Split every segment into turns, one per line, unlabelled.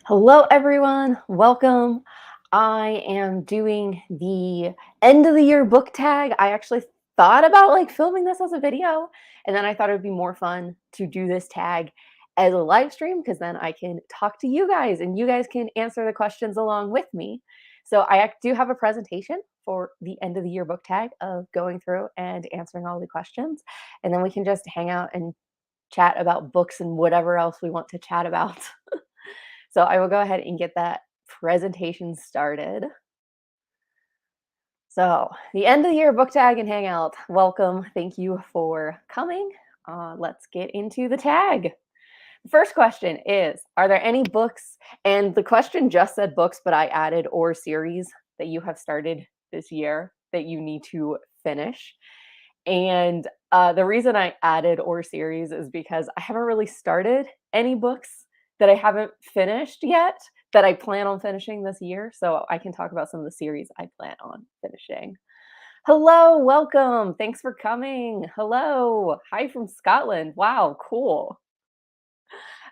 Hello, everyone. Welcome. I am doing the end of the year book tag. I actually thought about filming this as a video, and then I thought it would be more fun to do this tag as a live stream because then I can talk to you guys and you guys can answer the questions along with me. So do have a presentation for the end of the year book tag of going through and answering all the questions, and then we can just hang out and chat about books and whatever else we want to chat about. So I will go ahead and get that presentation started. So the end of the year book tag and hangout. Welcome. Thank you for coming. Let's get into the tag. The first question is, are there any books? And the question just said books, but I added or series that you have started this year that you need to finish. And the reason I added or series is because I haven't really started any books that I haven't finished yet that I plan on finishing this year. So I can talk about some of the series I plan on finishing. Hello, welcome. Thanks for coming. Hello. Hi from Scotland. Wow, cool.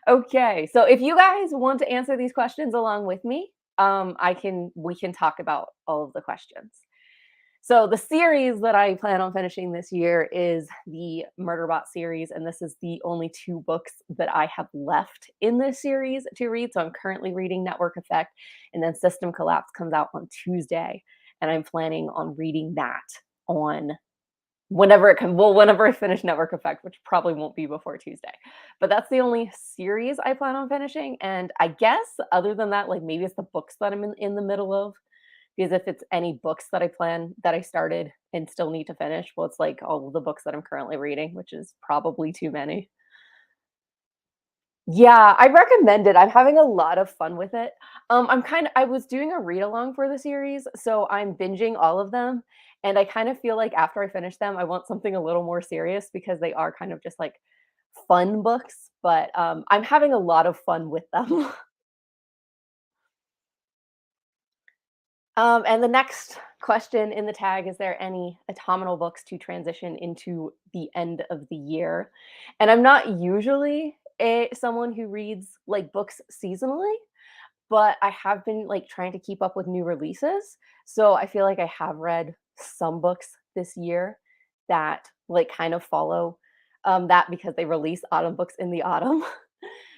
Okay. So if you guys want to answer these questions along with me, we can talk about all of the questions. So the series that I plan on finishing this year is the Murderbot series, and this is the only two books that I have left in this series to read. So I'm currently reading Network Effect, and then System Collapse comes out on Tuesday, and I'm planning on reading that on whenever it comes. Well, whenever I finish Network Effect, which probably won't be before Tuesday. But that's the only series I plan on finishing, and I guess other than that, like maybe it's the books that I'm in the middle of because if it's any books that I started and still need to finish, well, it's like all of the books that I'm currently reading, which is probably too many. Yeah, I recommend it. I'm having a lot of fun with it. I was doing a read along for the series, so I'm binging all of them. And I kind of feel like after I finish them, I want something a little more serious because they are kind of just like fun books, but I'm having a lot of fun with them. And the next question in the tag, is there any autumnal books to transition into the end of the year? And I'm not usually someone who reads like books seasonally, but I have been like trying to keep up with new releases. So I feel like I have read some books this year that like kind of follow that because they release autumn books in the autumn.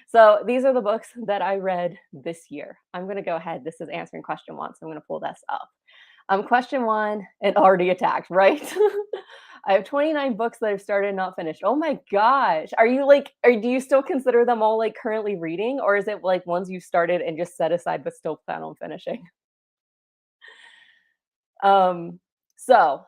So these are the books that I read this year. I'm going to go ahead. This is answering question one. So I'm going to pull this up. Question one, and already attacked, right? I have 29 books that I've started and not finished. Oh my gosh. Are you do you still consider them all like currently reading? Or is it like ones you started and just set aside but still plan on finishing? Um, so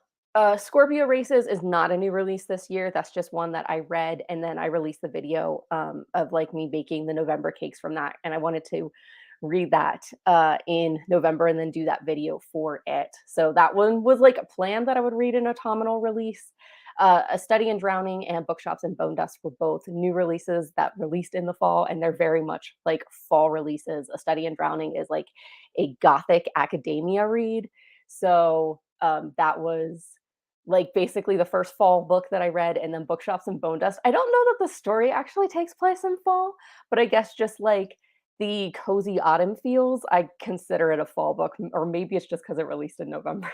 Scorpio Races is not a new release this year. That's just one that I read, and then I released the video of like me baking the November cakes from that, and I wanted to read that in November and then do that video for it. So that one was like a plan that I would read an autumnal release. A Study in Drowning and Bookshops and Bone Dust were both new releases that released in the fall, and they're very much like fall releases. A Study in Drowning is like a gothic academia read, so that was like basically the first fall book that I read, and then Bookshops and Bone Dust. I don't know that the story actually takes place in fall, but I guess just like the cozy autumn feels, I consider it a fall book, or maybe it's just because it released in November.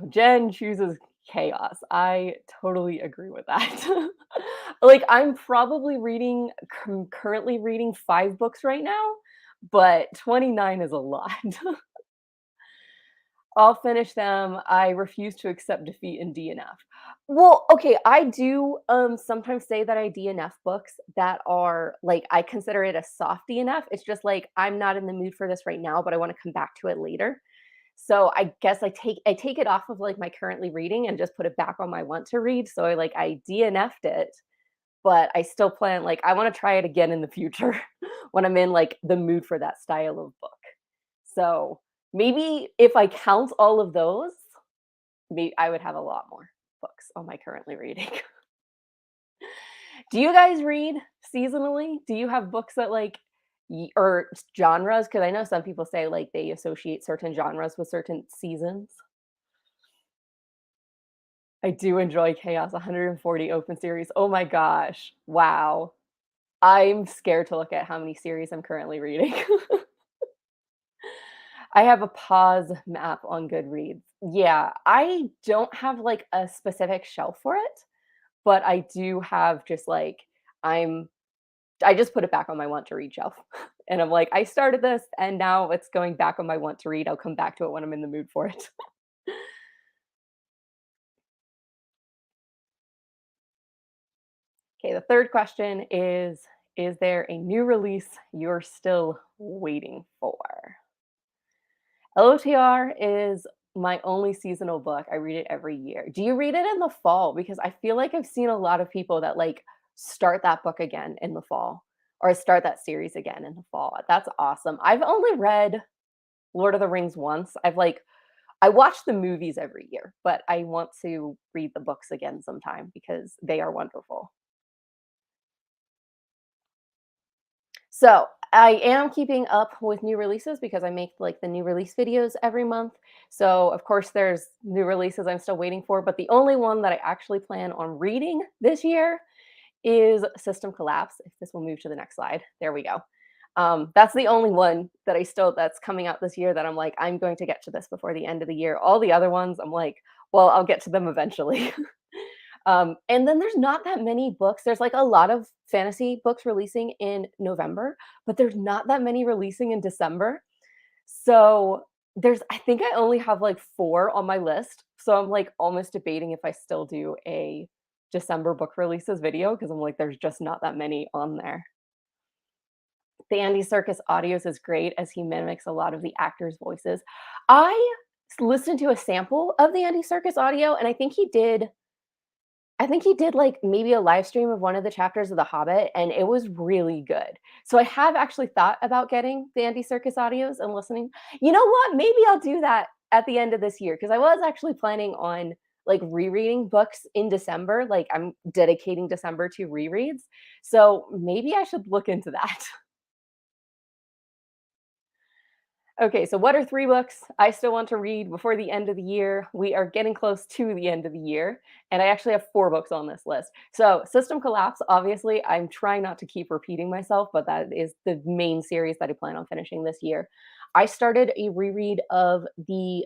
Jen chooses chaos. I totally agree with that. Like I'm probably currently reading 5 books right now, but 29 is a lot. I'll finish them. I refuse to accept defeat in DNF. Well, okay, I do sometimes say that I DNF books that are like I consider it a soft DNF. It's just like I'm not in the mood for this right now, but I want to come back to it later. So I guess I take it off of like my currently reading and just put it back on my want to read. So I DNF'd it, but I still plan like I want to try it again in the future when I'm in like the mood for that style of book. So maybe if I count all of those, maybe I would have a lot more books on my currently reading. Do you guys read seasonally? Do you have books that or genres? Because I know some people say like they associate certain genres with certain seasons. I do enjoy Chaos 140 open series. Oh my gosh. Wow. I'm scared to look at how many series I'm currently reading. I have a pause map on Goodreads. Yeah, I don't have, like, a specific shelf for it, but I do have just, like I'm I just put it back on my want to read shelf, and I'm like, "I started this, and now it's going back on my want to read. I'll come back to it when I'm in the mood for it." Okay, the third question is there a new release you're still waiting for? LOTR is my only seasonal book. I read it every year. Do you read it in the fall? Because I feel like I've seen a lot of people that like start that book again in the fall or start that series again in the fall. That's awesome. I've only read Lord of the Rings once. I watch the movies every year, but I want to read the books again sometime because they are wonderful. So, I am keeping up with new releases because I make, like, the new release videos every month. So, of course, there's new releases I'm still waiting for, but the only one that I actually plan on reading this year is System Collapse, if this will move to the next slide. There we go. That's the only one that I still that's coming out this year that I'm like, "I'm going to get to this before the end of the year." All the other ones, I'm like, "Well, I'll get to them eventually." And then there's not that many books. There's like a lot of fantasy books releasing in November, but there's not that many releasing in December. So I think I only have like 4 on my list. So I'm like almost debating if I still do a December book releases video because I'm like, there's just not that many on there. The Andy Serkis audios is great as he mimics a lot of the actors' voices. I listened to a sample of the Andy Serkis audio, and I think he did, like, maybe a live stream of one of the chapters of The Hobbit, and it was really good. So I have actually thought about getting the Andy Serkis audios and listening. You know what? Maybe I'll do that at the end of this year because I was actually planning on, like, rereading books in December, like, I'm dedicating December to rereads. So maybe I should look into that. Okay, so what are 3 books I still want to read before the end of the year? We are getting close to the end of the year, and I actually have 4 books on this list. So, System Collapse, obviously, I'm trying not to keep repeating myself, but that is the main series that I plan on finishing this year. I started a reread of the,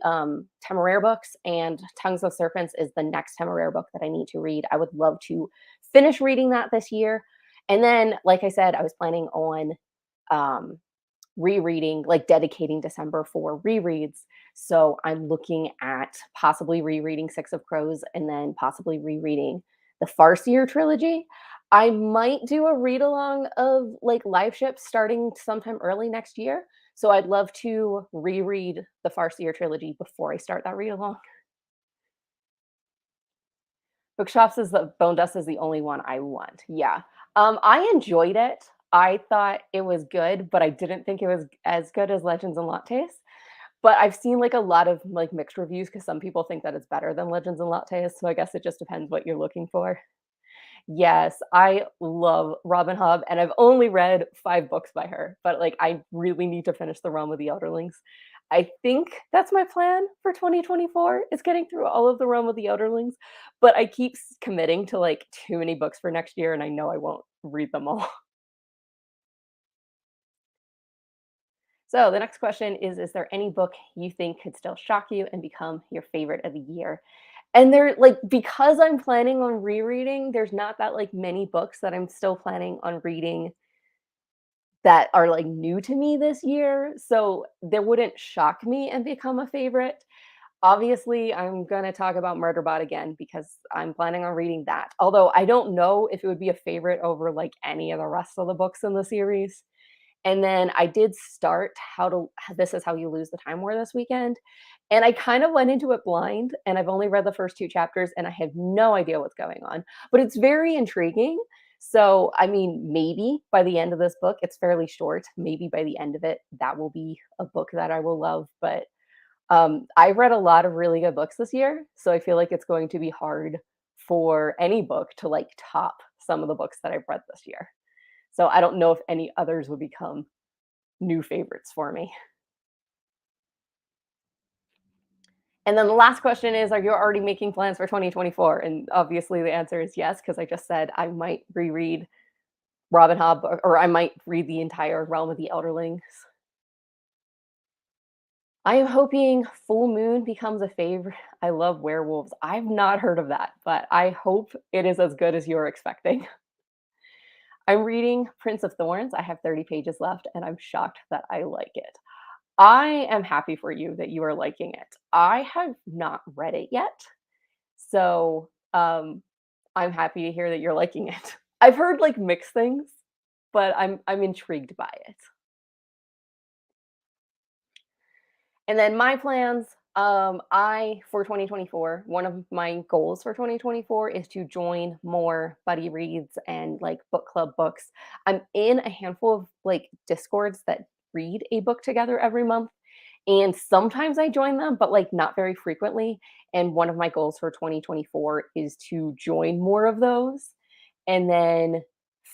Temeraire books, and Tongues of Serpents is the next Temeraire book that I need to read. I would love to finish reading that this year, and then, like I said, I was planning on, um rereading, like dedicating December for rereads. So I'm looking at possibly rereading Six of Crows and then possibly rereading the Farseer trilogy. I might do a read along of like live ships starting sometime early next year. So I'd love to reread the Farseer trilogy before I start that read along. Bookshops is the Bone Dust is the only one I want. Yeah. I enjoyed it. I thought it was good, but I didn't think it was as good as Legends and Lattes. But I've seen like a lot of like mixed reviews because some people think that it's better than Legends and Lattes. So I guess it just depends what you're looking for. Yes, I love Robin Hobb, and I've only read 5 books by her, but, like, I really need to finish The Realm of the Elderlings. I think that's my plan for 2024 is getting through all of The Realm of the Elderlings, but I keep committing to, like, too many books for next year, and I know I won't read them all. So the next question is there any book you think could still shock you and become your favorite of the year? And they're like because I'm planning on rereading, there's not that like many books that I'm still planning on reading that are like new to me this year. So they wouldn't shock me and become a favorite. Obviously, I'm gonna talk about Murderbot again because I'm planning on reading that. Although I don't know if it would be a favorite over like any of the rest of the books in the series. And then I did start This Is How You Lose the Time War this weekend, and I kind of went into it blind, and I've only read the first 2 chapters, and I have no idea what's going on, but it's very intriguing. So, I mean, maybe by the end of this book it's fairly short, maybe by the end of it, that will be a book that I will love, but, I've read a lot of really good books this year, so I feel like it's going to be hard for any book to, like, top some of the books that I've read this year. So I don't know if any others would become new favorites for me. And then the last question is, are you already making plans for 2024? And obviously the answer is yes, because I just said I might reread Robin Hood, or I might read the entire Realm of the Elderlings. I am hoping Full Moon becomes a favorite. I love werewolves. I've not heard of that, but I hope it is as good as you're expecting. I'm reading Prince of Thorns. I have 30 pages left, and I'm shocked that I like it. I am happy for you that you are liking it. I have not read it yet, so, I'm happy to hear that you're liking it. I've heard, like, mixed things, but I'm intrigued by it. And then my plans, I for 2024, one of my goals for 2024 is to join more buddy reads and like book club books. I'm in a handful of like discords that read a book together every month. And sometimes I join them, but like not very frequently. And one of my goals for 2024 is to join more of those and then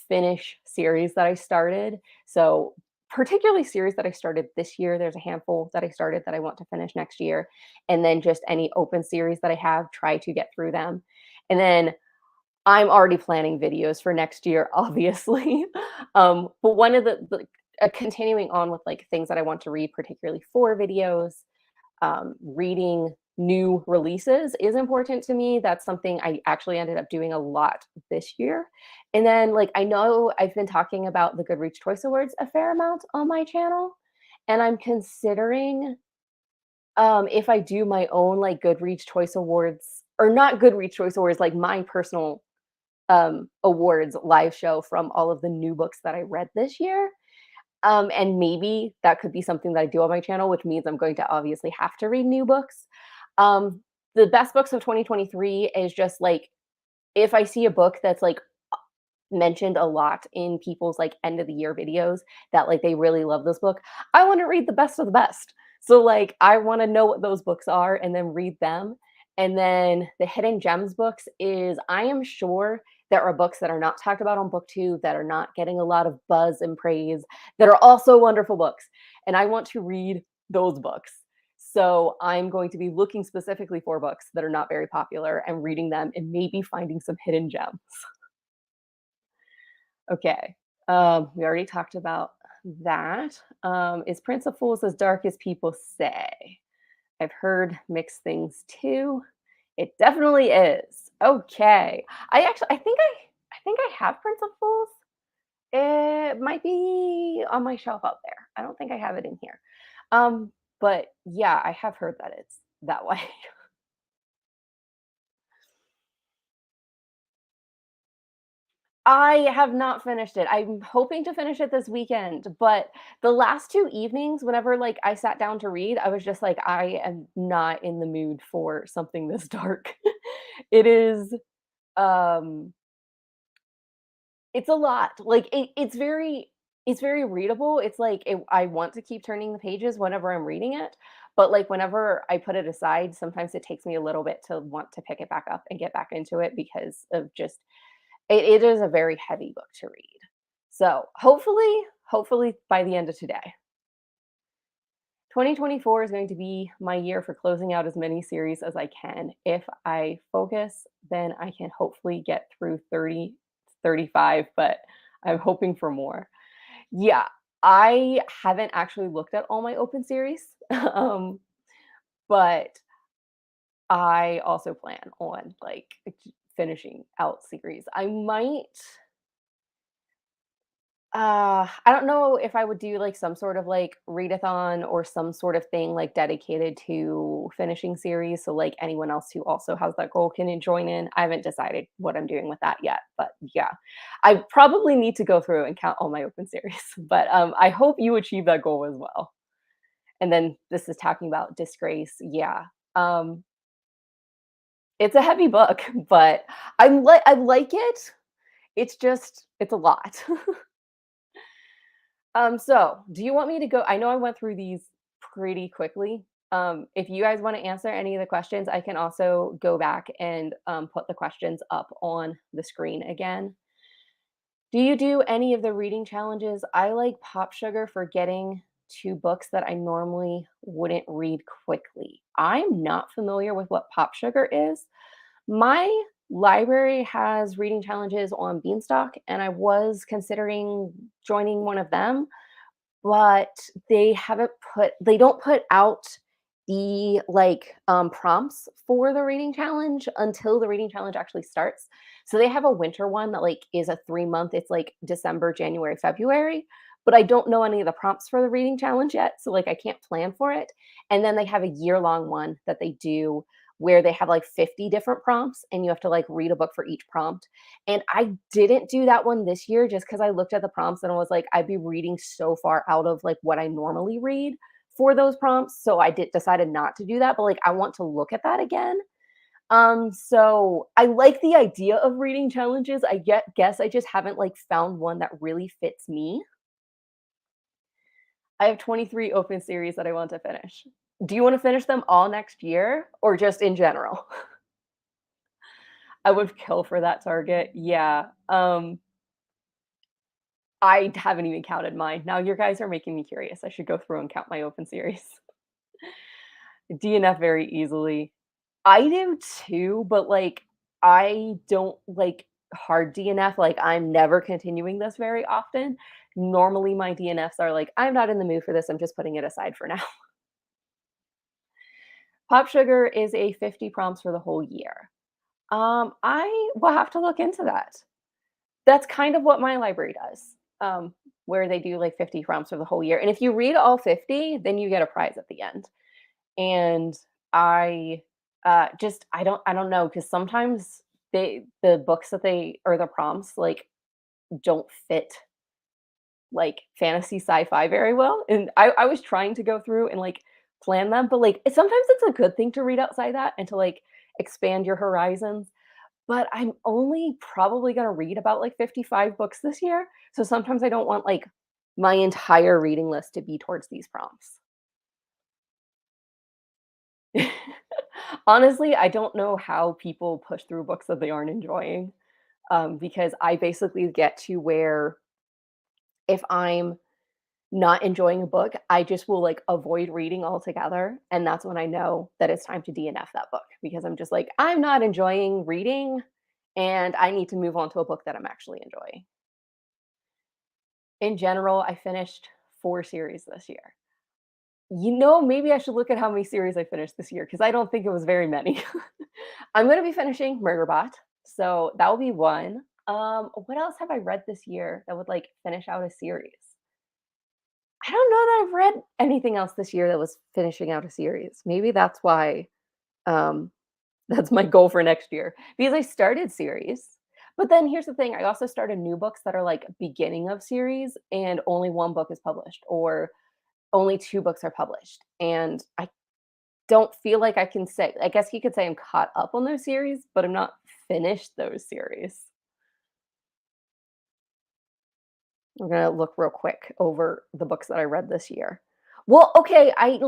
finish series that I started. So, particularly series that I started this year, there's a handful that I started that I want to finish next year. And then just any open series that I have, try to get through them. And then I'm already planning videos for next year, obviously. But one of the continuing on with like things that I want to read, particularly for videos, reading new releases is important to me. That's something I actually ended up doing a lot this year. And then, like, I know I've been talking about the Goodreads Choice Awards a fair amount on my channel, and I'm considering if I do my own like Goodreads Choice Awards, or not Goodreads Choice Awards, like my personal awards live show from all of the new books that I read this year. And maybe that could be something that I do on my channel, which means I'm going to obviously have to read new books. The best books of 2023 is just like if I see a book that's like mentioned a lot in people's like end of the year videos that like they really love this book, I want to read the best of the best. So like I want to know what those books are and then read them. And then the hidden gems books is I am sure there are books that are not talked about on BookTube that are not getting a lot of buzz and praise that are also wonderful books. And I want to read those books. So I'm going to be looking specifically for books that are not very popular and reading them and maybe finding some hidden gems. Okay. We already talked about that. Is Prince of Fools as dark as people say? I've heard mixed things too. It definitely is. Okay. I think I have Prince of Fools. It might be on my shelf out there. I don't think I have it in here. Um, but yeah, I have heard that it's that way. I have not finished it. I'm hoping to finish it this weekend, but the last 2 evenings, whenever, like, I sat down to read, I was just like, "I am not in the mood for something this dark." It is, um it's a lot. Like, it's very readable. It's like, I want to keep turning the pages whenever I'm reading it, but, like, whenever I put it aside, sometimes it takes me a little bit to want to pick it back up and get back into it because of just it is a very heavy book to read. So, hopefully by the end of today. 2024 is going to be my year for closing out as many series as I can. If I focus, then I can hopefully get through 30, 35, but I'm hoping for more. Yeah, I haven't actually looked at all my open series, um, but I also plan on, like, finishing out series. I don't know if I would do, like, some sort of, like, readathon or some sort of thing, like, dedicated to finishing series, so, like, anyone else who also has that goal can join in. I haven't decided what I'm doing with that yet, but yeah. I probably need to go through and count all my open series, but, I hope you achieve that goal as well. And then this is talking about Disgrace, yeah. Um, it's a heavy book, but I like it. It's just it's a lot. So do you want me to go? I know I went through these pretty quickly. If you guys want to answer any of the questions, I can also go back and put the questions up on the screen again. Do you do any of the reading challenges? I like Pop Sugar for getting to books that I normally wouldn't read quickly. I'm not familiar with what Pop Sugar is. My Library has reading challenges on Beanstalk, and I was considering joining one of them, but they don't put out the, prompts for the reading challenge until the reading challenge actually starts. So they have a winter one that, is a 3-month, it's, December, January, February, but I don't know any of the prompts for the reading challenge yet, so, I can't plan for it, and then they have a year-long one that they do where they have, 50 different prompts, and you have to, read a book for each prompt, and I didn't do that one this year just because I looked at the prompts and I was like, I'd be reading so far out of what I normally read for those prompts. So I decided not to do that. But I want to look at that again. So I like the idea of reading challenges. Guess I just haven't found one that really fits me. I have 23 open series that I want to finish. Do you want to finish them all next year or just in general? I would kill for that target. Yeah. I haven't even counted mine. Now your guys are making me curious. I should go through and count my open series. DNF very easily. I do too, but I don't like hard DNF. I'm never continuing this very often. Normally my DNFs are I'm not in the mood for this. I'm just putting it aside for now. Pop Sugar is a 50 prompts for the whole year. I will have to look into that. That's kind of what my library does, where they do 50 prompts for the whole year. And if you read all 50, then you get a prize at the end. And I I don't know because sometimes the books that they or the prompts don't fit fantasy sci-fi very well. And I was trying to go through and plan them, but sometimes it's a good thing to read outside that and to expand your horizons. But I'm only probably gonna read about, 55 books this year, so sometimes I don't want, my entire reading list to be towards these prompts. Honestly, I don't know how people push through books that they aren't enjoying, because I basically get to where if I'm not enjoying a book, I just will, avoid reading altogether, and that's when I know that it's time to DNF that book because I'm just "I'm not enjoying reading, and I need to move on to a book that I'm actually enjoying." In general, I finished 4 series this year. Maybe I should look at how many series I finished this year because I don't think it was very many. I'm gonna be finishing Murderbot, so that will be one. What else have I read this year that would, finish out a series? I don't know that I've read anything else this year that was finishing out a series. Maybe that's why, um, that's my goal for next year because I started series, but then here's the thing, I also started new books that are, beginning of series and only 1 book is published or only 2 books are published, and I don't feel like I can say I guess you could say I'm caught up on those series, but I'm not finished those series. I'm gonna look real quick over the books that I read this year. Well, okay, I,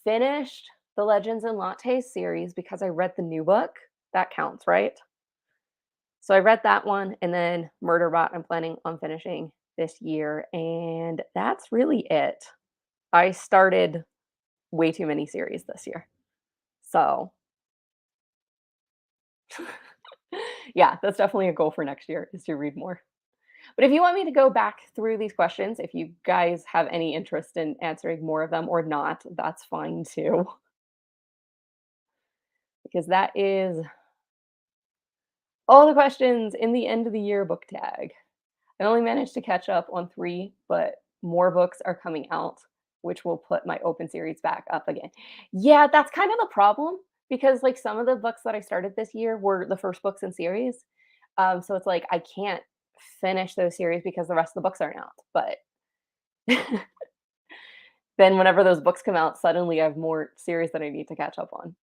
finished the Legends and Lattes series because I read the new book. That counts, right? So I read that one, and then Murderbot I'm planning on finishing this year, and that's really it. I started way too many series this year. So, yeah, that's definitely a goal for next year is to read more. But if you want me to go back through these questions, if you guys have any interest in answering more of them or not, that's fine too, because that is all the questions in the end of the year book tag. I only managed to catch up on 3, but more books are coming out, which will put my open series back up again. Yeah, that's kind of the problem because some of the books that I started this year were the first books in series. So it's I can't finish those series because the rest of the books aren't out. But then whenever those books come out, suddenly I have more series that I need to catch up on.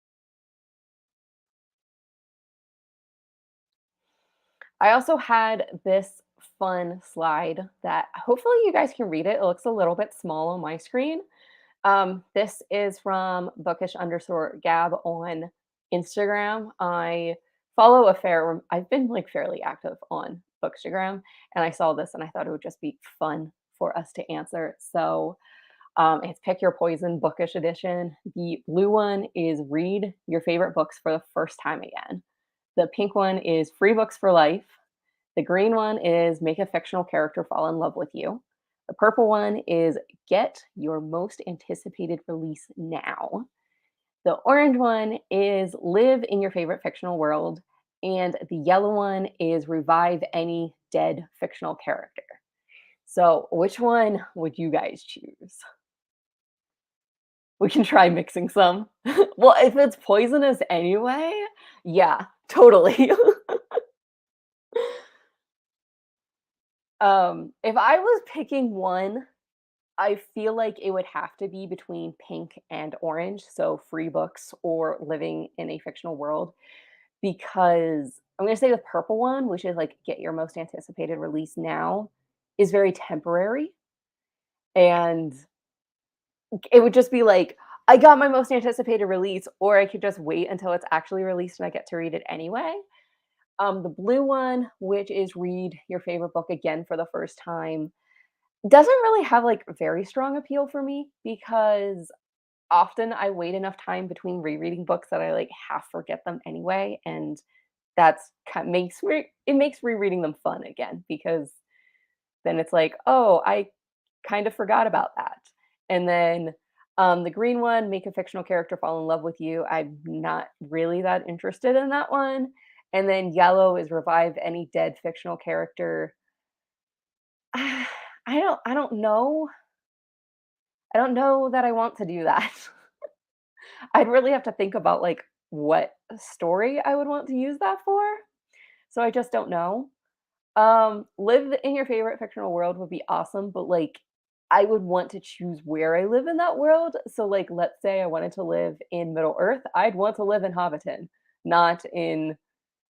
I also had this fun slide that hopefully you guys can read it. It looks a little bit small on my screen. This is from bookish underscore Gab on Instagram. I follow I've been fairly active on Bookstagram, and I saw this and I thought it would just be fun for us to answer. So it's Pick Your Poison Bookish Edition. The blue one is Read Your Favorite Books for the First Time Again. The pink one is free books for life. The green one is make a fictional character fall in love with you. The purple one is get your most anticipated release now. The orange one is live in your favorite fictional world. And the yellow one is revive any dead fictional character. So, which one would you guys choose? We can try mixing some. Well, if it's poisonous anyway, yeah, totally. If I was picking one, I feel like it would have to be between pink and orange, so free books or living in a fictional world, because I'm gonna say the purple one, which is like get your most anticipated release now, is very temporary. And it would just be like, I got my most anticipated release, or I could just wait until it's actually released and I get to read it anyway. The blue one, which is read your favorite book again for the first time, doesn't really have like very strong appeal for me because often I wait enough time between rereading books that I like half forget them anyway, and that's it makes rereading them fun again because then it's like, oh, I kind of forgot about that. And then the green one, make a fictional character fall in love with you. I'm not really that interested in that one. And then yellow is revive any dead fictional character. I don't know. I don't know that I want to do that. I'd really have to think about like what story I would want to use that for. So I just don't know. Live in your favorite fictional world would be awesome, but, like, I would want to choose where I live in that world. So, like, let's say I wanted to live in Middle Earth, I'd want to live in Hobbiton, not in,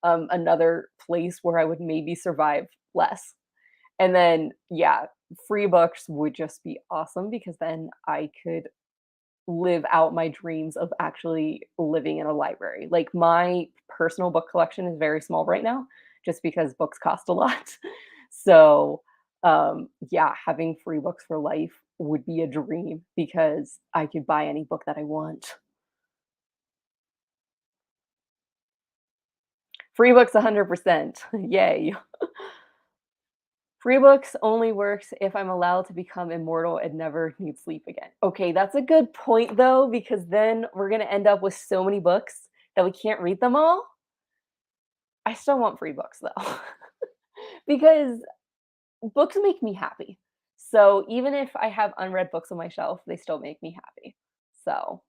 another place where I would maybe survive less. And then, yeah, free books would just be awesome because then I could live out my dreams of actually living in a library. Like, my personal book collection is very small right now just because books cost a lot. So, yeah, having free books for life would be a dream because I could buy any book that I want. Free books 100%. Yay. Free books only works if I'm allowed to become immortal and never need sleep again. Okay, that's a good point though, because then we're gonna end up with so many books that we can't read them all. I still want free books though, because books make me happy. So even if I have unread books on my shelf, they still make me happy. So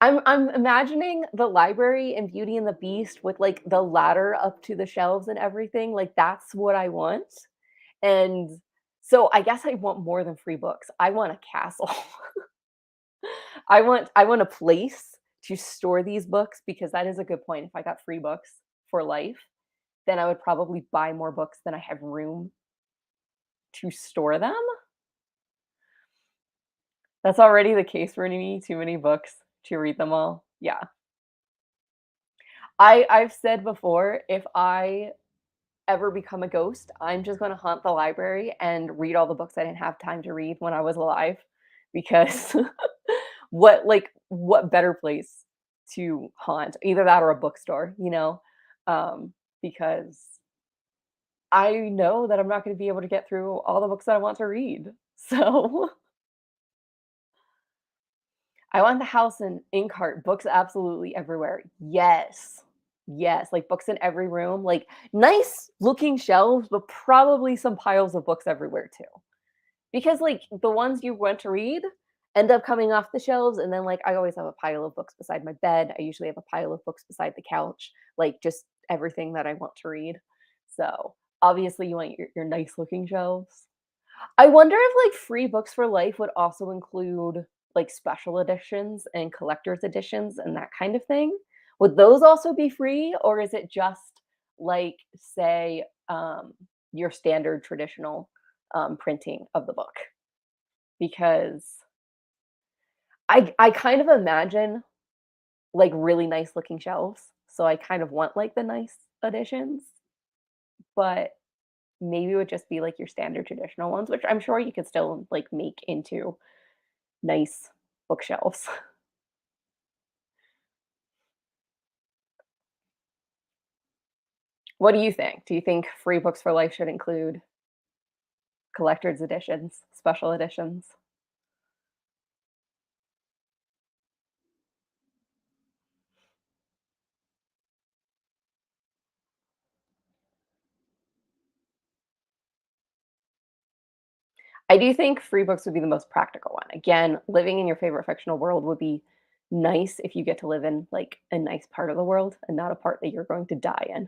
I'm imagining the library in Beauty and the Beast with like the ladder up to the shelves and everything. Like that's what I want. And so I guess I want more than free books. I want a castle. I want a place to store these books because that is a good point. If I got free books for life, then I would probably buy more books than I have room to store them. That's already the case for me, too many books to read them all. Yeah. I've said before, if I ever become a ghost, I'm just gonna haunt the library and read all the books I didn't have time to read when I was alive, because what better place to haunt? Either that or a bookstore, you know? Because I know that I'm not gonna be able to get through all the books that I want to read. So, I want the house in Inkheart, books absolutely everywhere. Yes. Yes, like, books in every room, like, nice looking shelves, but probably some piles of books everywhere too. Because, like, the ones you want to read end up coming off the shelves, and then, like, I always have a pile of books beside my bed. I usually have a pile of books beside the couch, like, just everything that I want to read. So, obviously, you want your nice looking shelves. I wonder if, like, free books for life would also include, like, special editions and collector's editions and that kind of thing. Would those also be free, or is it just, like, say, your standard traditional, printing of the book? Because I kind of imagine, like, really nice looking shelves, so I kind of want, like, the nice editions, but maybe it would just be, like, your standard traditional ones, which I'm sure you could still, like, make into nice bookshelves. What do you think? Do you think free books for life should include collector's editions, special editions? I do think free books would be the most practical one. Again, living in your favorite fictional world would be nice if you get to live in, like, a nice part of the world and not a part that you're going to die in.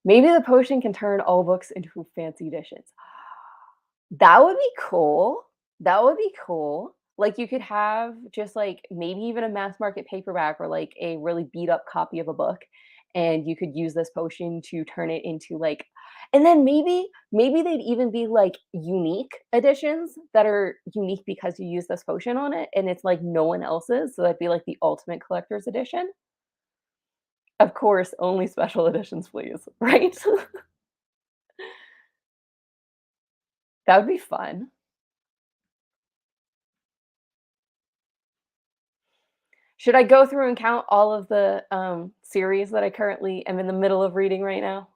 Maybe the potion can turn all books into fancy editions. That would be cool. That would be cool. Like, you could have just, like, maybe even a mass market paperback or, like, a really beat up copy of a book, and you could use this potion to turn it into, like, and then maybe they'd even be, like, unique editions that are unique because you use this potion on it, and it's, like, no one else's, so that'd be, like, the ultimate collector's edition. Of course, only special editions, please, right? That would be fun. Should I go through and count all of the, series that I currently am in the middle of reading right now?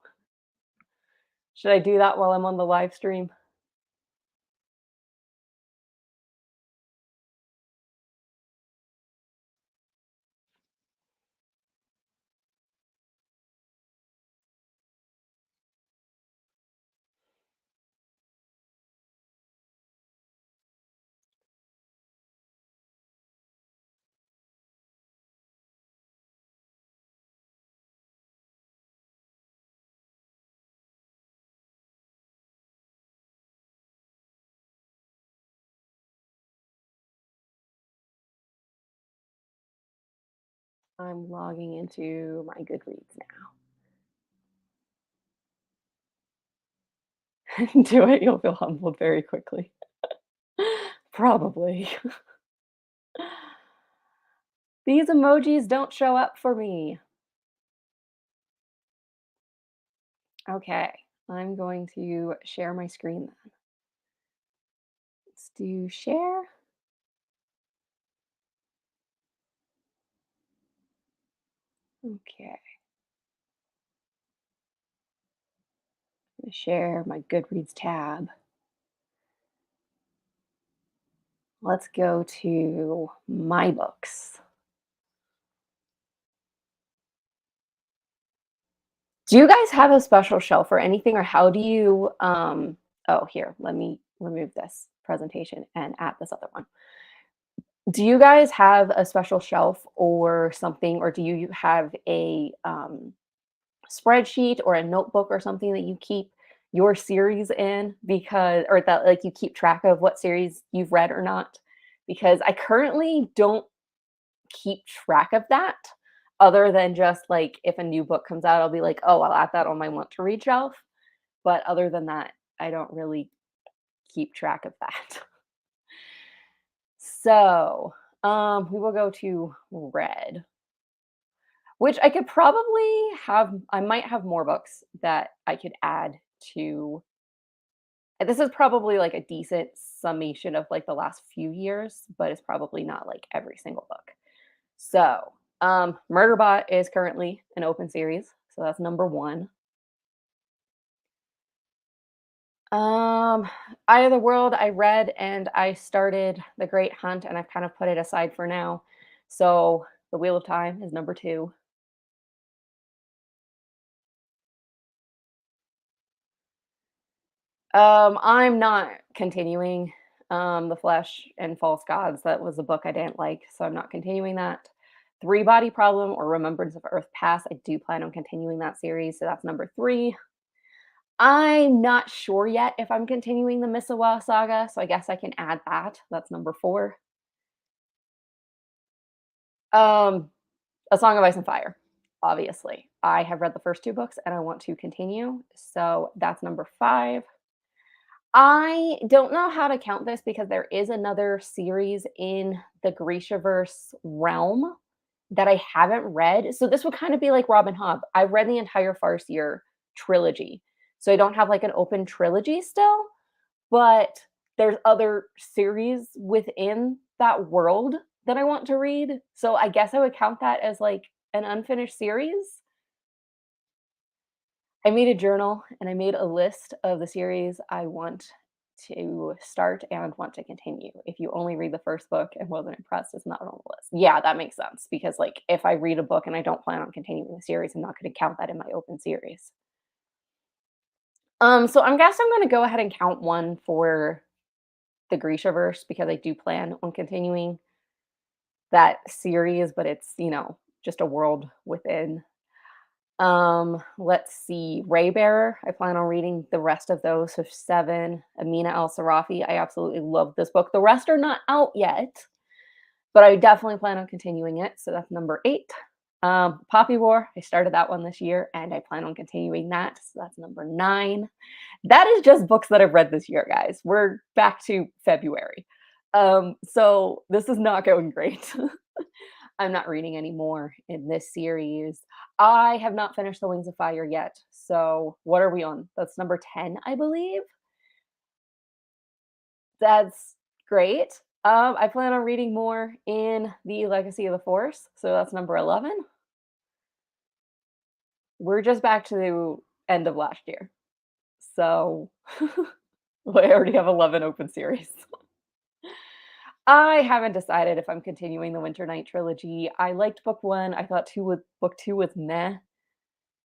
Should I do that while I'm on the live stream? I'm logging into my Goodreads now. Do it, you'll feel humbled very quickly. Probably. These emojis don't show up for me. Okay, I'm going to share my screen then. Let's do share. Okay, share my Goodreads tab. Let's go to my books. Do you guys have a special shelf or anything, or how do you, oh, here, let me remove this presentation and add this other one. Do you guys have a special shelf or something, or do you have a, spreadsheet or a notebook or something that you keep your series in because or that, like, you keep track of what series you've read or not? Because I currently don't keep track of that other than just, like, if a new book comes out, I'll be like, "Oh, I'll add that on my want to read shelf." But other than that, I don't really keep track of that. So, we will go to red, which I could probably have I might have more books that I could add to this is probably, like, a decent summation of, like, the last few years, but it's probably not, like, every single book. So, Murderbot is currently an open series, so that's number 1. Um, Eye of the World, I read and I started The Great Hunt, and I've kind of put it aside for now. So, The Wheel of Time is number 2. I'm not continuing, The Flesh and False Gods. That was a book I didn't like, so I'm not continuing that. Three Body Problem or Remembrance of Earth Past, I do plan on continuing that series, so that's number 3. I'm not sure yet if I'm continuing the Misawa saga, so I guess I can add that. That's number 4. Um, A Song of Ice and Fire, obviously. I have read the first 2 books and I want to continue, so that's number 5. I don't know how to count this because there is another series in the Grishaverse realm that I haven't read. So this would kind of be like Robin Hobb. I read the entire Farseer trilogy. So I don't have like an open trilogy still, but there's other series within that world that I want to read. So I guess I would count that as like an unfinished series. I made a journal and I made a list of the series I want to start and want to continue. If you only read the first book and wasn't impressed, it's not on the list. Yeah, that makes sense because like if I read a book and I don't plan on continuing the series, I'm not going to count that in my open series. So I guess I'm going to go ahead and count one for the Grishaverse because I do plan on continuing that series, but it's, just a world within. Let's see, Raybearer. I plan on reading the rest of those. So 7, Amina Al Sarafi. I absolutely love this book. The rest are not out yet, but I definitely plan on continuing it. So that's number 8. Poppy War. I started that one this year and I plan on continuing that. So that's number 9. That is just books that I've read this year, guys. We're back to February. So this is not going great. I'm not reading any more in this series. I have not finished The Wings of Fire yet. So what are we on? That's number 10, I believe. That's great. I plan on reading more in The Legacy of the Force. So that's number 11. We're just back to the end of last year. So I already have 11 open series. I haven't decided if I'm continuing the Winter Night trilogy. I liked book 1. I thought book 2 was meh.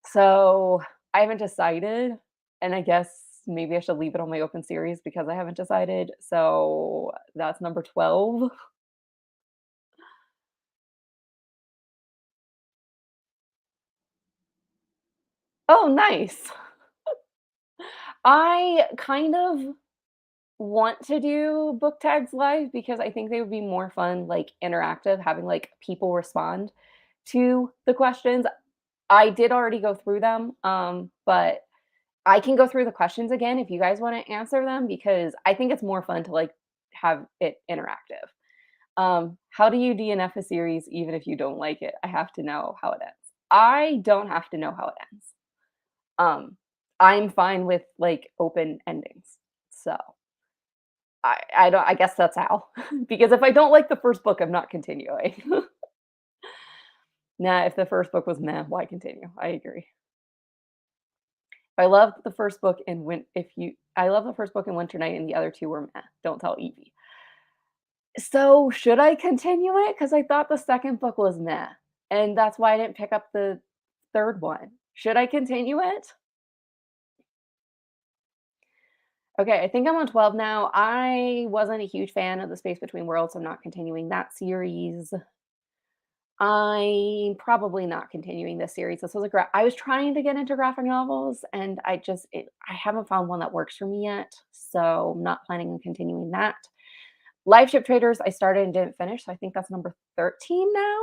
So, I haven't decided, and I guess maybe I should leave it on my open series because I haven't decided. So, that's number 12. Oh, nice. I kind of want to do book tags live because I think they would be more fun, like, interactive, having, like, people respond to the questions. I did already go through them, but I can go through the questions again if you guys wanna answer them because I think it's more fun to, like, have it interactive. How do you DNF a series even if you don't like it? I have to know how it ends. I don't have to know how it ends. I'm fine with, like, open endings. So, I don't I guess that's how. Because if I don't like the first book, I'm not continuing. Nah, if the first book was meh, why continue? I agree. I love the first book in Winter Night and the other 2 were meh. Don't tell Evie. So, should I continue it? Because I thought the second book was meh, and that's why I didn't pick up the 3rd one. Should I continue it? Okay, I think I'm on 12 now. I wasn't a huge fan of The Space Between Worlds, so I'm not continuing that series. I'm probably not continuing this series. This was a I was trying to get into graphic novels, and I haven't found one that works for me yet, so I'm not planning on continuing that. Live Ship Traders, I started and didn't finish, so I think that's number 13 now.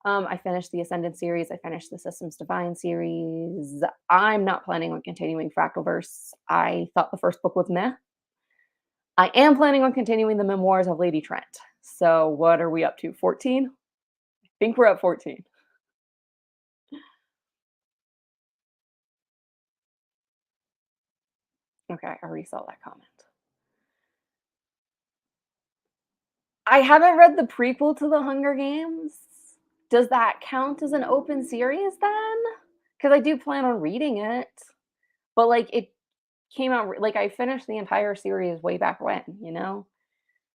I finished the Ascendant series. I finished the Systems Divine series. I'm not planning on continuing Fractalverse. I thought the first book was meh. I am planning on continuing the Memoirs of Lady Trent. So what are we up to? 14? I think we're at 14. Okay, I already saw that comment. I haven't read the prequel to The Hunger Games. Does that count as an open series then? Because I do plan on reading it. But like it came out like I finished the entire series way back when, you know?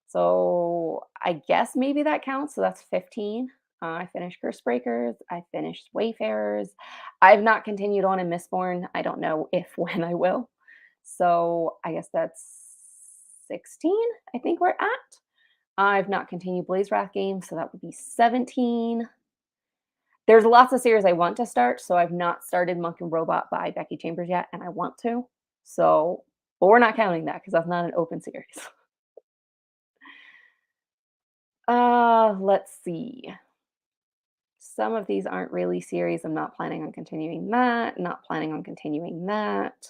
So I guess maybe that counts. So that's 15. I finished Curse Breakers. I finished Wayfarers. I've not continued on in Mistborn. I don't know if when I will. So I guess that's 16, I think we're at. I've not continued Blaze Wrath games, so that would be 17. There's lots of series I want to start, so I've not started Monk and Robot by Becky Chambers yet, and I want to. So, but we're not counting that because that's not an open series. Let's see. Some of these aren't really series. I'm not planning on continuing that. Not planning on continuing that.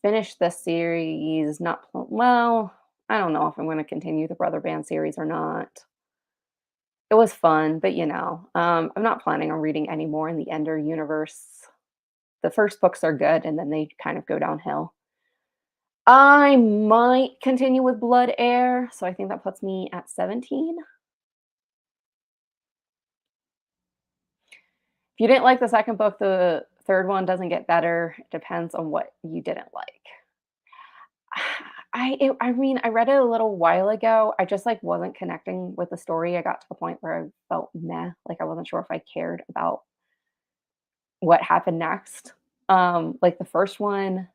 Finish this series. Well, I don't know if I'm going to continue the Brother Band series or not. It was fun, but I'm not planning on reading any more in the Ender universe. The first books are good, and then they kind of go downhill. I might continue with Blood Air, so I think that puts me at 17. If you didn't like the second book, the third one doesn't get better. It depends on what you didn't like. I mean, I read it a little while ago. I just, like, wasn't connecting with the story. I got to the point where I felt meh, like, I wasn't sure if I cared about what happened next. Like, the first one,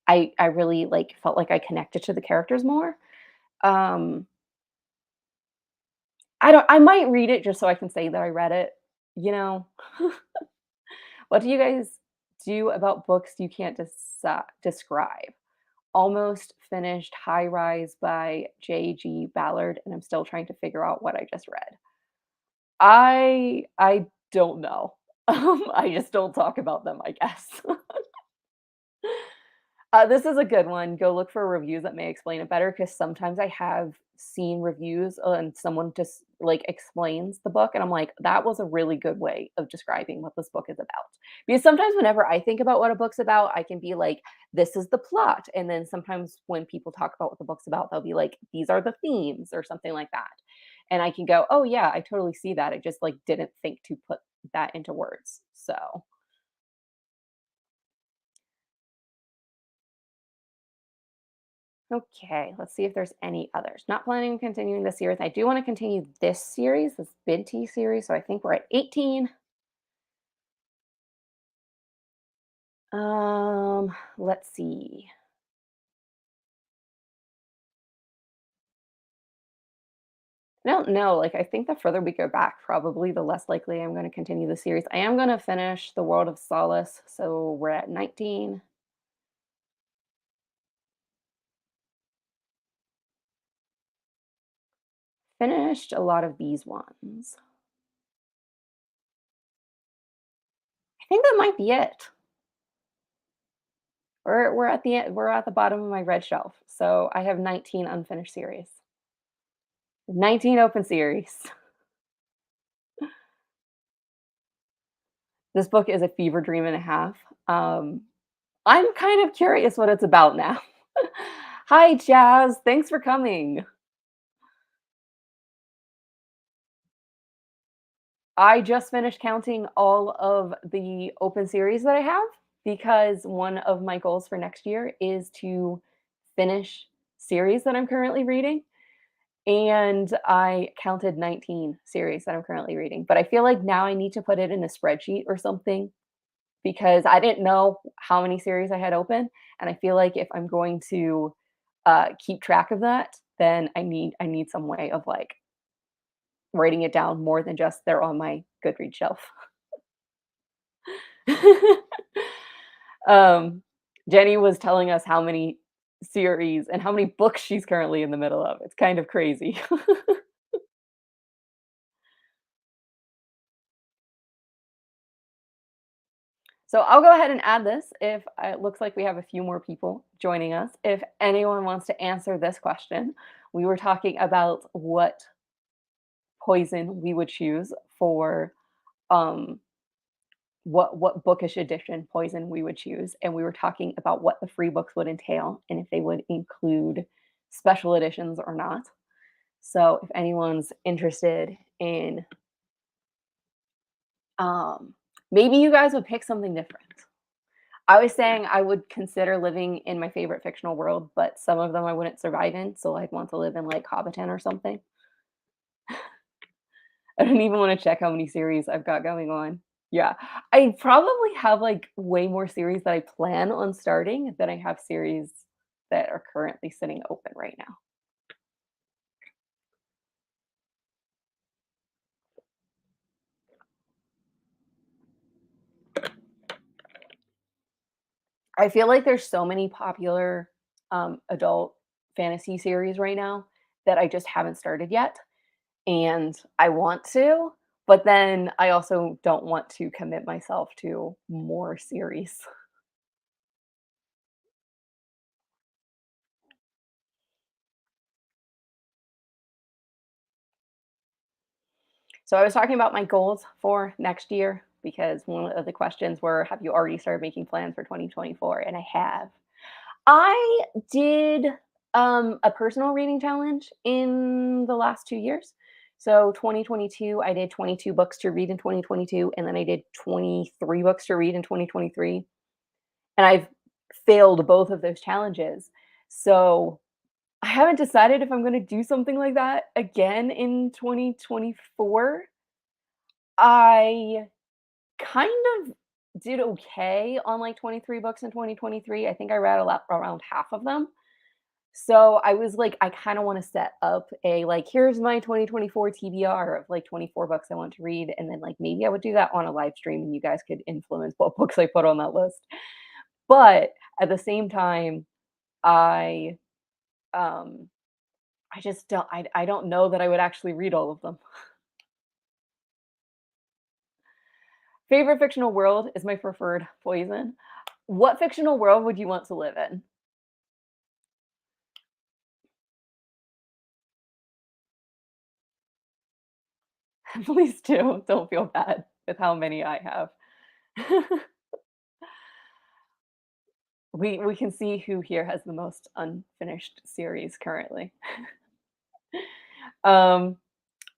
I really, like, felt like I connected to the characters more. Um, I might read it just so I can say that I read it, you know? What do you guys do about books you can't describe? Almost finished High Rise by J.G. Ballard, and I'm still trying to figure out what I just read. I don't know. I just don't talk about them, I guess. This is a good one. Go look for reviews that may explain it better, because sometimes I have seen reviews, and someone just, like, explains the book, and I'm like, "That was a really good way of describing what this book is about." Because sometimes whenever I think about what a book's about, I can be like, "This is the plot," and then sometimes when people talk about what the book's about, they'll be like, "These are the themes," or something like that. And I can go, "Oh, yeah, I totally see that. I just, like, didn't think to put that into words." So, okay, let's see if there's any others. Not planning on continuing this series. I do want to continue this series, this Binti series. So I think we're at 18. Let's see. I don't know. Like, I think the further we go back, probably the less likely I'm going to continue the series. I am going to finish The World of Solace. So we're at 19. Finished a lot of these ones. I think that might be it. We're at the we're at the bottom of my red shelf. So I have 19 unfinished series. 19 open series. This book is a fever dream and a half. Um, I'm kind of curious what it's about now. Hi, Jazz. Thanks for coming. I just finished counting all of the open series that I have, because one of my goals for next year is to finish series that I'm currently reading. And I counted 19 series that I'm currently reading. But I feel like now I need to put it in a spreadsheet or something, because I didn't know how many series I had open, and I feel like if I'm going to, keep track of that, then I need some way of, like, writing it down more than just they're on my Goodreads shelf. Um, Jenny was telling us how many series and how many books she's currently in the middle of. It's kind of crazy. So I'll go ahead and add this if it looks like we have a few more people joining us. If anyone wants to answer this question, we were talking about what poison we would choose for um what bookish edition poison we would choose, and we were talking about what the free books would entail and if they would include special editions or not. So if anyone's interested in um maybe you guys would pick something different. I was saying I would consider living in my favorite fictional world, but some of them I wouldn't survive in, so I'd want to live in, like, Hobbiton or something. I don't even wanna check how many series I've got going on. Yeah. I probably have, like, way more series that I plan on starting than I have series that are currently sitting open right now. I feel like there's so many popular, adult fantasy series right now that I just haven't started yet, and I want to, but then I also don't want to commit myself to more series. So I was talking about my goals for next year, because one of the questions were, "Have you already started making plans for 2024?" And I have. I did a personal reading challenge in the last 2 years. So 2022, I did 22 books to read in 2022, and then I did 23 books to read in 2023. And I've failed both of those challenges. So I haven't decided if I'm going to do something like that again in 2024. I kind of did okay on like 23 books in 2023. I think I read a lot around half of them. So I was like, I kind of want to set up a like, here's my 2024 TBR of like 24 books I want to read. And then like maybe I would do that on a live stream and you guys could influence what books I put on that list. But at the same time, I um I just I don't know that I would actually read all of them. Favorite fictional world is my preferred poison. What fictional world would you want to live in? Please do. Don't feel bad with how many I have. We can see who here has the most unfinished series currently. Um,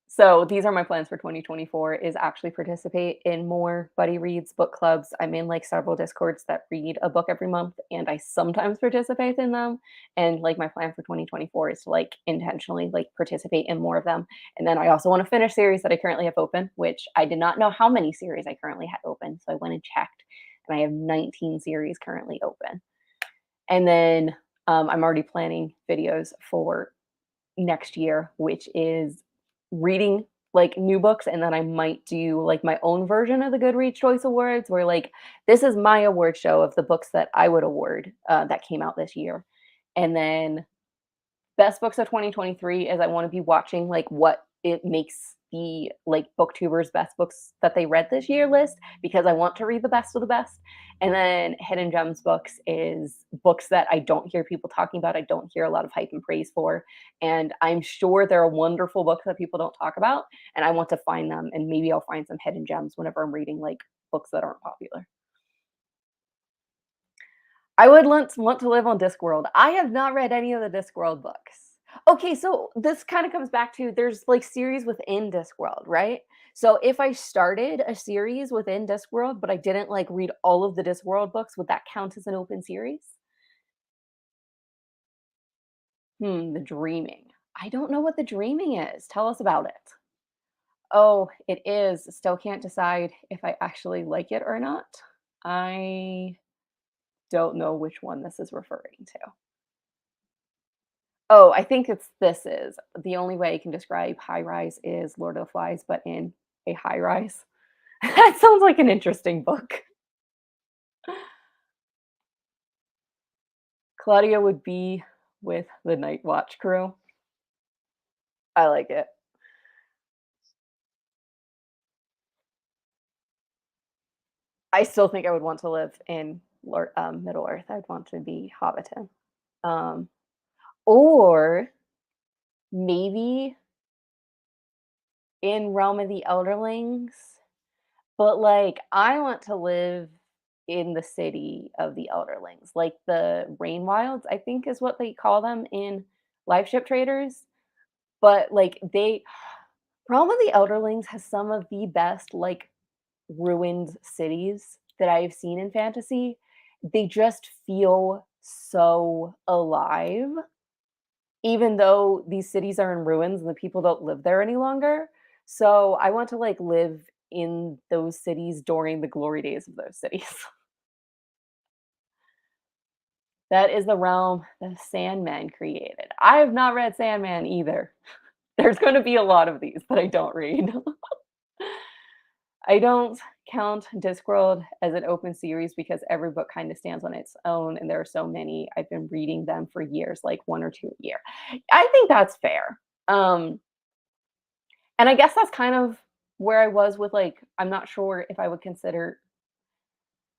so these are my plans for 2024 is actually participate in more buddy reads, book clubs. I'm in like several discords that read a book every month and I sometimes participate in them. And like my plan for 2024 is to like intentionally like participate in more of them. And then I also want to finish series that I currently have open, which I did not know how many series I currently had open. So I went and checked and I have 19 series currently open. And then I'm already planning videos for next year, which is reading like new books. And then I might do like my own version of the Goodreads Choice Awards, where like this is my award show of the books that I would award that came out this year. And then best books of 2023 is I want to be watching like what it makes the like booktubers best books that they read this year list because I want to read the best of the best. And then hidden gems books is books that I don't hear people talking about, I don't hear a lot of hype and praise for, and I'm sure there are wonderful books that people don't talk about and I want to find them and maybe I'll find some hidden gems whenever I'm reading like books that aren't popular. I would want to live on Discworld. I have not read any of the Discworld books. Okay, so this kind of comes back to there's like series within Discworld, right? So if I started a series within Discworld, but I didn't like read all of the Discworld books, would that count as an open series? The dreaming. I don't know what the dreaming is. Tell us about it. Oh, it is. Still can't decide if I actually like it or not. I don't know which one this is referring to. Oh, I think it's this is the only way I can describe high rise is Lord of the Flies, but in a high rise. That sounds like an interesting book. Claudia would be with the Night Watch crew. I like it. I still think I would want to live in Middle Earth. I'd want to be Hobbiton. Um, or maybe in Realm of the Elderlings. But, like, I want to live in the city of the Elderlings, like the Rain Wilds, I think is what they call them in Live Ship Traders, but, like, they Realm of the Elderlings has some of the best, like, ruined cities that I've seen in fantasy. They just feel so alive, even though these cities are in ruins and the people don't live there any longer. So, I want to, like, live in those cities during the glory days of those cities. That is the realm that Sandman created. I have not read Sandman either. There's gonna be a lot of these that I don't read. I don't count Discworld as an open series because every book kind of stands on its own, and there are so many. I've been reading them for years, like 1 or 2 a year. I think that's fair. Um, and I guess that's kind of where I was with, like, I'm not sure if I would consider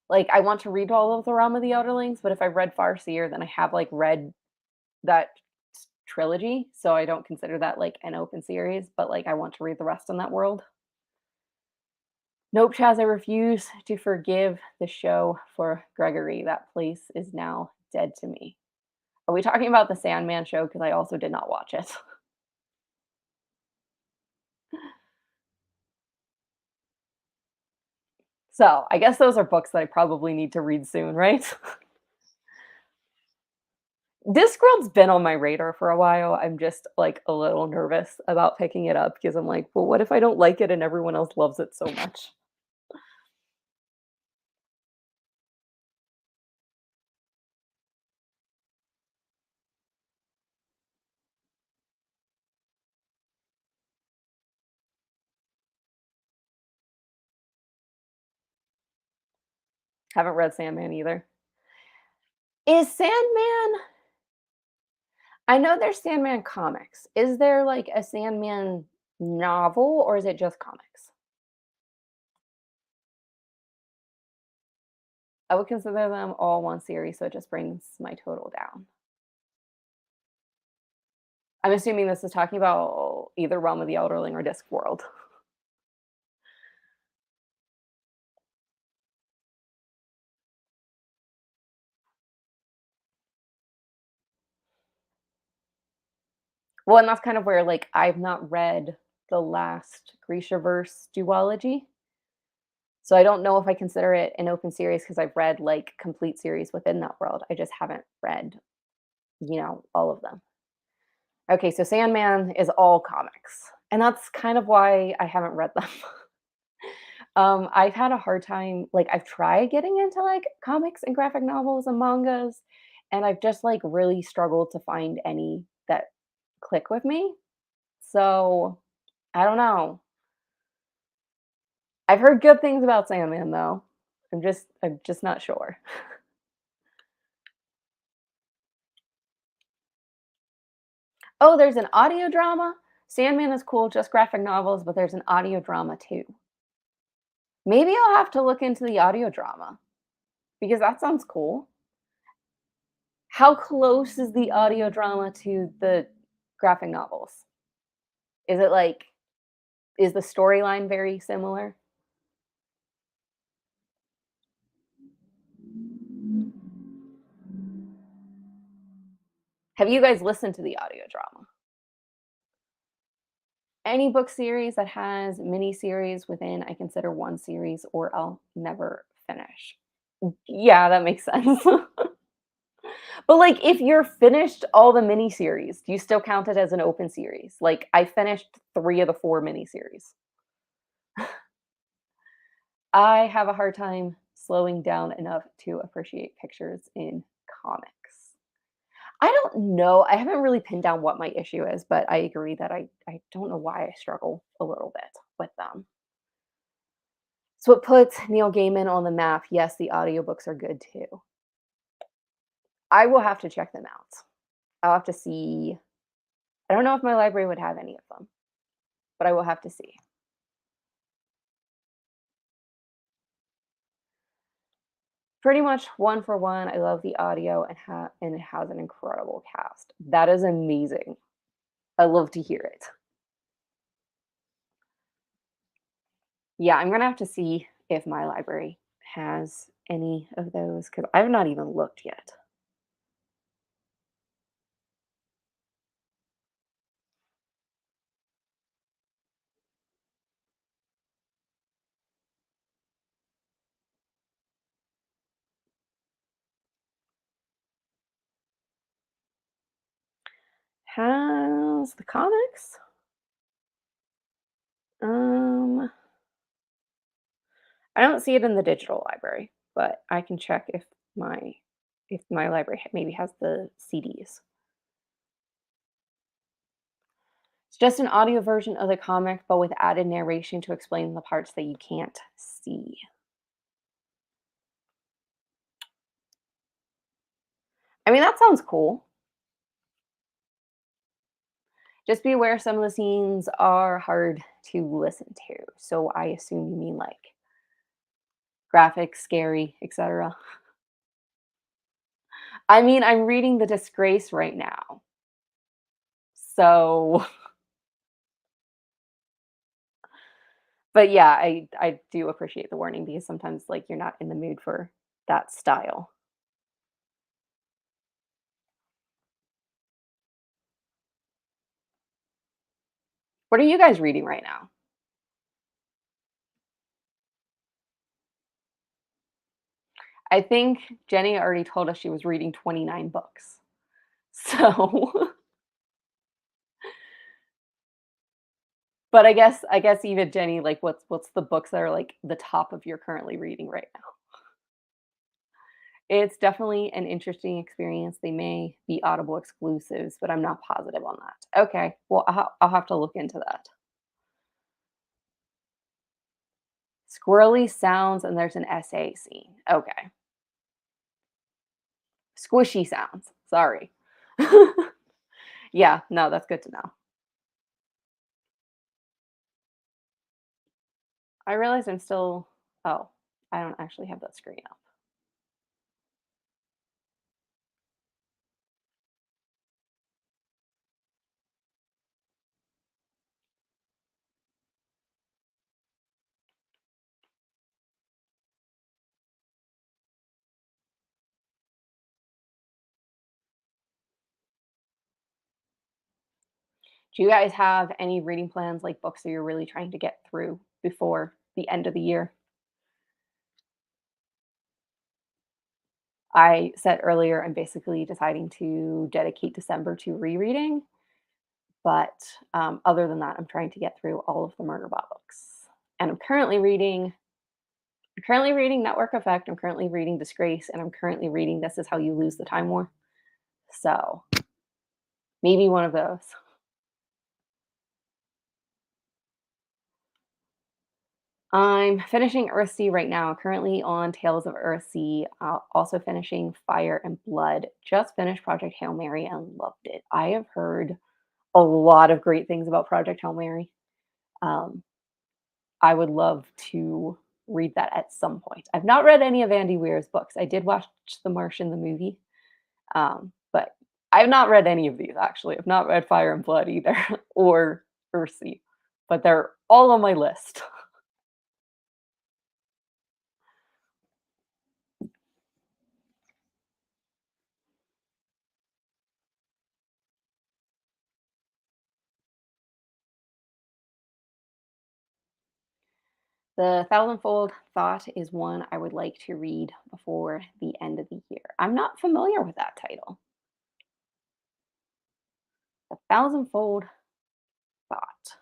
like, I want to read all of the Realm of the Elderlings, but if I read Farseer, then I have, like, read that trilogy, so I don't consider that, like, an open series, but, like, I want to read the rest in that world. Nope, Chaz, I refuse to forgive the show for Gregory. That place is now dead to me. Are we talking about the Sandman show? Because I also did not watch it. So, I guess those are books that I probably need to read soon, right? Discworld's been on my radar for a while. I'm just, like, a little nervous about picking it up because I'm like, "Well, what if I don't like it and everyone else loves it so much?" Haven't read Sandman either. Is Sandman I know there's Sandman comics. Is there, like, a Sandman novel, or is it just comics? I would consider them all one series, so it just brings my total down. I'm assuming this is talking about either Realm of the Elderling or Discworld. Well, and that's kind of where, like, I've not read the last Grishaverse duology, so I don't know if I consider it an open series because 'cause I've read, like, complete series within that world. I just haven't read, all of them. Okay, so Sandman is all comics, and that's kind of why I haven't read them. I've had a hard time like, I've tried getting into, like, comics and graphic novels and mangas, and I've just, like, really struggled to find any that click with me. So, I don't know. I've heard good things about Sandman, though. I'm just not sure. Oh, there's an audio drama? Sandman is cool, just graphic novels, but there's an audio drama too. Maybe I'll have to look into the audio drama because that sounds cool. How close is the audio drama to the graphic novels? Is it like is the storyline very similar? Have you guys listened to the audio drama? Any book series that has mini-series within, I consider one series or I'll never finish. Yeah, that makes sense. But, like, if you're finished all the mini-series, do you still count it as an open series? Like, I finished 3 of the 4 mini-series. I have a hard time slowing down enough to appreciate pictures in comics. I don't know, I haven't really pinned down what my issue is, but I agree that I don't know why I struggle a little bit with them. So it puts Neil Gaiman on the map. Yes, the audiobooks are good too. I will have to check them out. I'll have to see. I don't know if my library would have any of them, but I will have to see. Pretty much one for one. I love the audio and it has an incredible cast. That is amazing. I love to hear it. Yeah, I'm gonna have to see if my library has any of those because I've not even looked yet. Has the comics? Um, I don't see it in the digital library, but I can check if my library maybe has the CDs. It's just an audio version of the comic, but with added narration to explain the parts that you can't see. I mean, that sounds cool. Just be aware some of the scenes are hard to listen to. So I assume you mean like graphic, scary, etc. I mean, I'm reading The Disgrace right now. So, but yeah, I do appreciate the warning because sometimes like you're not in the mood for that style. What are you guys reading right now? I think Jenny already told us she was reading 29 books. So, but I guess even Jenny, like, what's the books that are, like, the top of your currently reading right now? It's definitely an interesting experience. They may be Audible exclusives, but I'm not positive on that. Okay, well, I'll have to look into that. Squirrely sounds and there's an essay scene. Okay. Squishy sounds. Sorry. Yeah, no, that's good to know. I realize I'm still oh, I don't actually have that screen up. Do you guys have any reading plans, like books that you're really trying to get through before the end of the year? I said earlier I'm basically deciding to dedicate December to rereading, but other than that, I'm trying to get through all of the Murderbot books. And I'm currently reading Network Effect, I'm currently reading Disgrace, and I'm currently reading This Is How You Lose the Time War. So, maybe one of those. I'm finishing Earthsea right now, currently on Tales of Earthsea, also finishing Fire and Blood. Just finished Project Hail Mary and loved it. I have heard a lot of great things about Project Hail Mary. Um, I would love to read that at some point. I've not read any of Andy Weir's books. I did watch The Martian, the movie, but I've not read any of these actually. I've not read Fire and Blood either or Earthsea, but they're all on my list. The Thousandfold Thought is one I would like to read before the end of the year. I'm not familiar with that title. The Thousandfold Thought.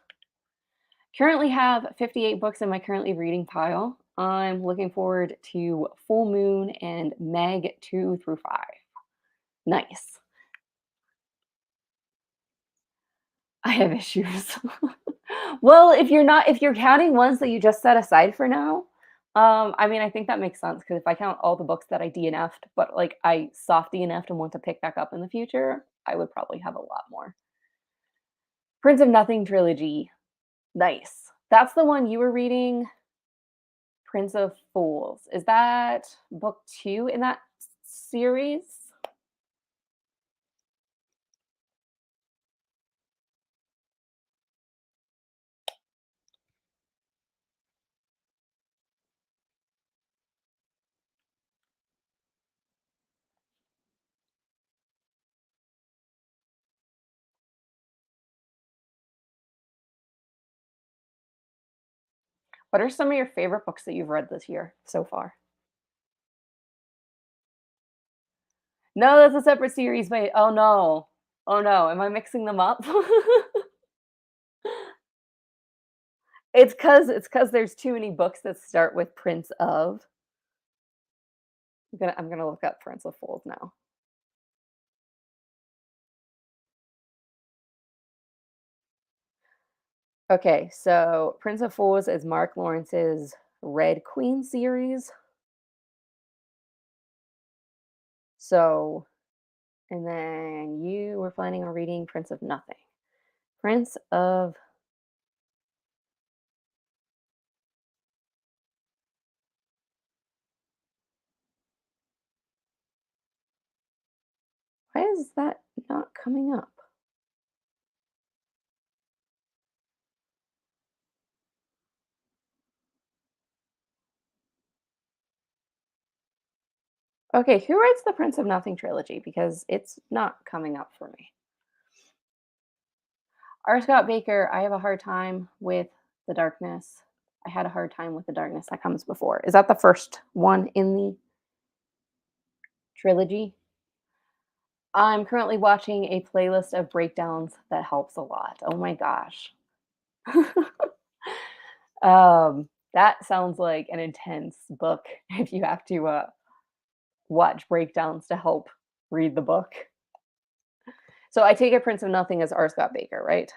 Currently have 58 books in my currently reading pile. I'm looking forward to Full Moon and Meg 2 through 5. Nice. I have issues. Well, if you're counting ones that you just set aside for now, I mean, I think that makes sense because if I count all the books that I DNF'd, but like I soft DNF'd and want to pick back up in the future, I would probably have a lot more. Prince of Nothing trilogy. Nice. That's the one you were reading, Prince of Fools. Is that book 2 in that series? What are some of your favorite books that you've read this year so far? No, that's a separate series. Wait, oh no. Oh no, am I mixing them up? It's cuz there's too many books that start with Prince of. I'm gonna look up Prince of Fools now. Okay, so Prince of Fools is Mark Lawrence's Red Queen series. So, and then you were planning on reading Prince of Nothing. Prince of Why is that not coming up? Okay, who writes the Prince of Nothing trilogy? Because it's not coming up for me. R. Scott Baker, I have a hard time with The Darkness. I had a hard time with The Darkness That Comes Before. Is that the first one in the trilogy. I'm currently watching a playlist of breakdowns that helps a lot. Oh my gosh. That sounds like an intense book if you have to watch breakdowns to help read the book. So I take it Prince of Nothing is R. Scott Baker, right?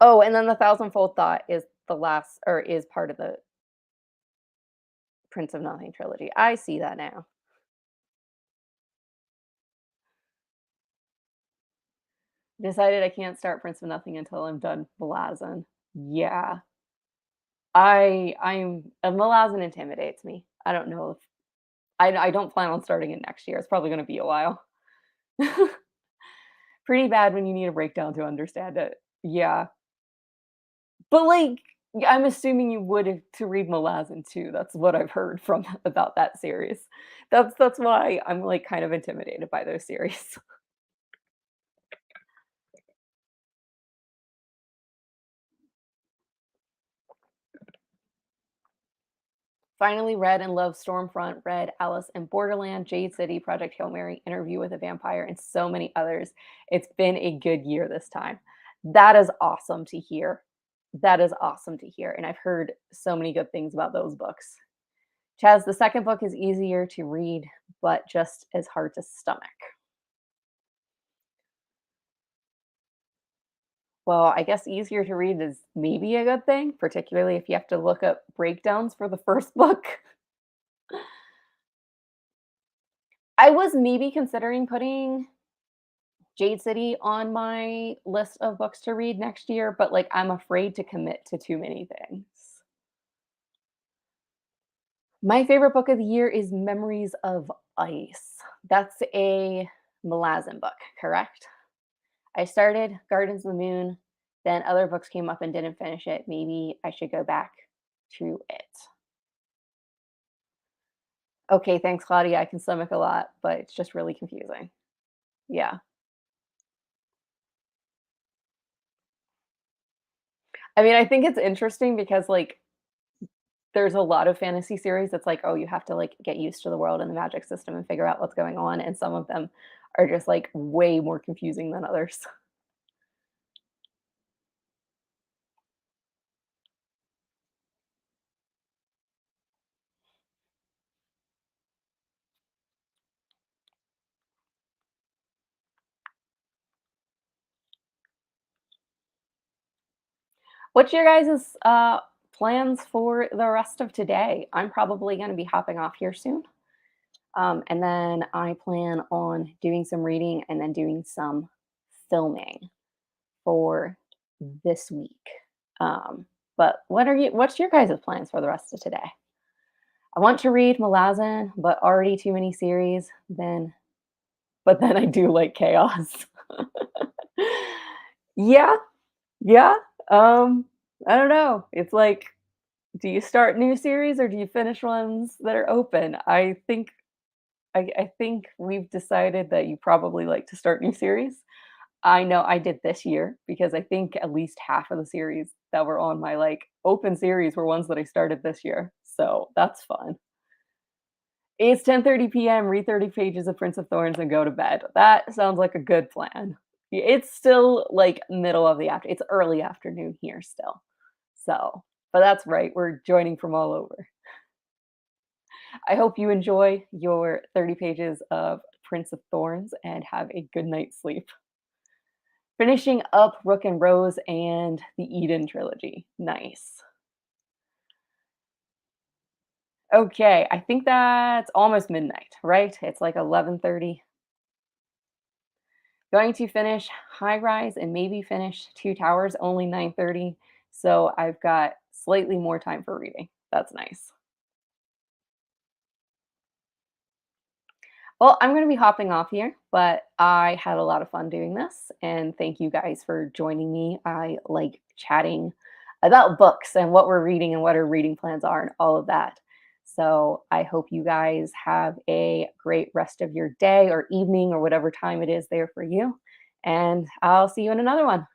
Oh, and then The Thousandfold Thought is the last or is part of the Prince of Nothing trilogy. I see that now. Decided I can't start Prince of Nothing until I'm done Malazan. Yeah. I'm Malazan intimidates me. I don't know if I don't plan on starting it next year. It's probably gonna be a while. Pretty bad when you need a breakdown to understand it. Yeah. But, like, I'm assuming you would if to read Malazan too. That's what I've heard from about that series. That's why I'm, like, kind of intimidated by those series. Finally read and loved Stormfront, read Alice in Borderland, Jade City, Project Hail Mary, Interview with a Vampire, and so many others. It's been a good year this time. That is awesome to hear. That is awesome to hear, and I've heard so many good things about those books. Chaz, the second book is easier to read, but just as hard to stomach. Well, I guess easier to read is maybe a good thing, particularly if you have to look up breakdowns for the first book. I was maybe considering putting Jade City on my list of books to read next year, but, like, I'm afraid to commit to too many things. My favorite book of the year is Memories of Ice. That's a Malazan book, correct? I started Gardens of the Moon, then other books came up and didn't finish it. Maybe I should go back to it. Okay, thanks, Claudia. I can stomach a lot, but it's just really confusing. Yeah. I mean, I think it's interesting because, like, there's a lot of fantasy series that's like, oh, you have to, like, get used to the world and the magic system and figure out what's going on, and some of them are just, like, way more confusing than others. What's your guys' plans for the rest of today? I'm probably gonna be hopping off here soon. And then I plan on doing some reading and then doing some filming for this week. Um, but what's your guys' plans for the rest of today? I want to read Malazan, but already too many series, then I do like chaos. Yeah, yeah. Um, I don't know. It's like, do you start new series or do you finish ones that are open? I think we've decided that you probably like to start new series. I know I did this year because I think at least half of the series that were on my, like, open series were ones that I started this year, so that's fun. It's 10:30 PM, read 30 pages of Prince of Thorns and go to bed. That sounds like a good plan. It's still, like, middle of the after it's early afternoon here still, so but that's right, we're joining from all over. I hope you enjoy your 30 pages of Prince of Thorns and have a good night's sleep. Finishing up Rook and Rose and the Eden trilogy. Nice. Okay, I think that's almost midnight, right? It's like 11:30. Going to finish High Rise and maybe finish Two Towers, only 9:30. So I've got slightly more time for reading. That's nice. Well, I'm going to be hopping off here, but I had a lot of fun doing this. And thank you guys for joining me. I like chatting about books and what we're reading and what our reading plans are and all of that. So I hope you guys have a great rest of your day or evening or whatever time it is there for you. and I'll see you in another one.